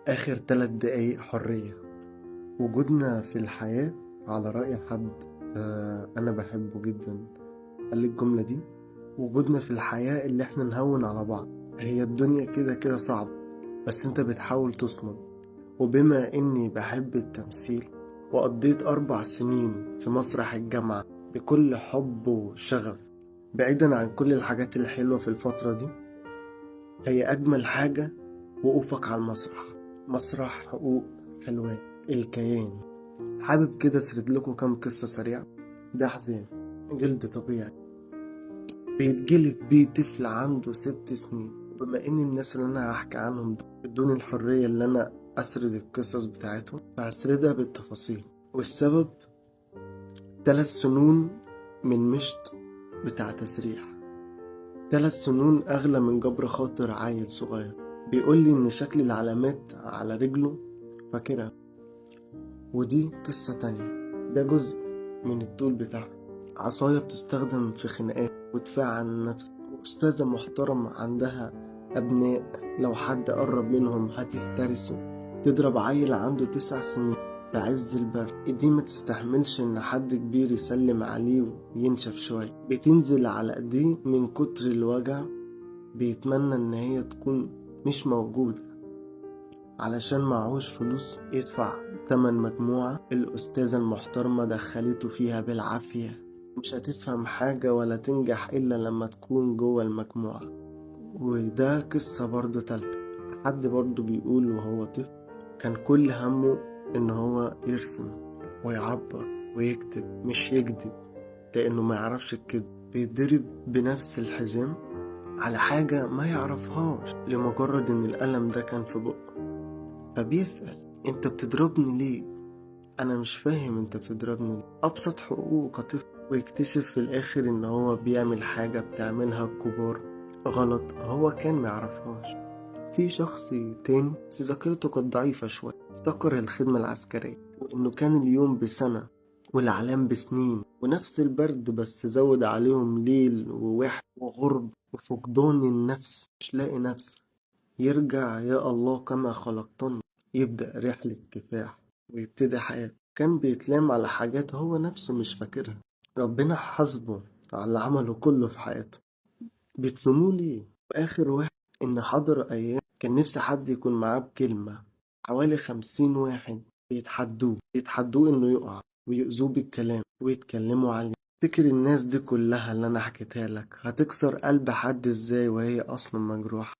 آخر 3 دقايق حرية. وجودنا في الحياة على رأي حد أنا بحبه جدا قال لي الجملة دي: وجودنا في الحياة اللي احنا نهون على بعض. هي الدنيا كده كده صعبة، بس انت بتحاول تصمد. وبما اني بحب التمثيل وقضيت 4 سنين في مسرح الجامعة بكل حب وشغف، بعيدا عن كل الحاجات الحلوة في الفترة دي، هي أجمل حاجة وقوفك على المسرح. مسرح حقوق حلوان الكيان. حابب كده اسرد لكم كام قصة سريعة. ده حزين جلد طبيعي بيتجلد بيه طفل عنده 6 سنين. بما ان الناس اللي انا هحكي عنهم بدون الحرية اللي انا اسرد القصص بتاعتهم، فهسردها بالتفاصيل. والسبب 3 سنون من مشط بتاع تسريح. 3 سنون اغلى من جبر خاطر عيل صغير. بيقولي ان شكل العلامات على رجله فاكرها، ودي قصة تانية. ده جزء من الطول بتاعها. عصاية بتستخدم في خناقات ودفاع عن النفس. أستاذة محترمة عندها أبناء لو حد قرب منهم هتفترسه. تضرب عيل عنده 9 سنين في عز البرد. دي ما تستحملش إن حد كبير يسلم عليه وينشف شوية. بتنزل على ايديه من كتر الوجع. بيتمنى إن هي تكون مش موجودة علشان معهوش فلوس يدفع تمن مجموعة الأستاذة المحترمة دخلته فيها بالعافية. مش هتفهم حاجة ولا تنجح إلا لما تكون جوه المجموعة. وده قصة برضه تالتة. حد برضه بيقول وهو طفل كان كل همه إن هو يرسم ويعبر ويكتب مش يكذب، لأنه ما يعرفش الكذب. بيتضرب بنفس الحزام على حاجة ما يعرفهاش لمجرد إن القلم ده كان في بقه. فبيسأل: انت بتضربني ليه؟ انا مش فاهم انت بتضربني ليه. ابسط حقوقه كطفل. ويكتشف في الاخر ان هو بيعمل حاجة بتعملها الكبار غلط هو كان معرفهاش. في شخص تاني بس ذاكرته كانت ضعيفة شوية، افتكر الخدمة العسكرية وانه كان اليوم بسنة والعلام بسنين، ونفس البرد بس زود عليهم ليل ووحد وغرب وفقدان النفس. مش لاقي نفس. يرجع: يا الله كما خلقتني. يبدأ رحلة كفاح ويبتدي حياته. كان بيتلام على حاجات هو نفسه مش فاكرها. ربنا حاسبه على اللي عمله كله في حياته. بتلوموه ليه؟ وآخر واحد إن حضر أيام كان نفسي حد يكون معاه بكلمة. حوالي 50 واحد بيتحدوه إنه يقع ويؤذوه بالكلام ويتكلموا عليه. تفتكر الناس دي كلها اللي أنا حكيتها لك هتكسر قلب حد إزاي وهي أصلا مجروحة؟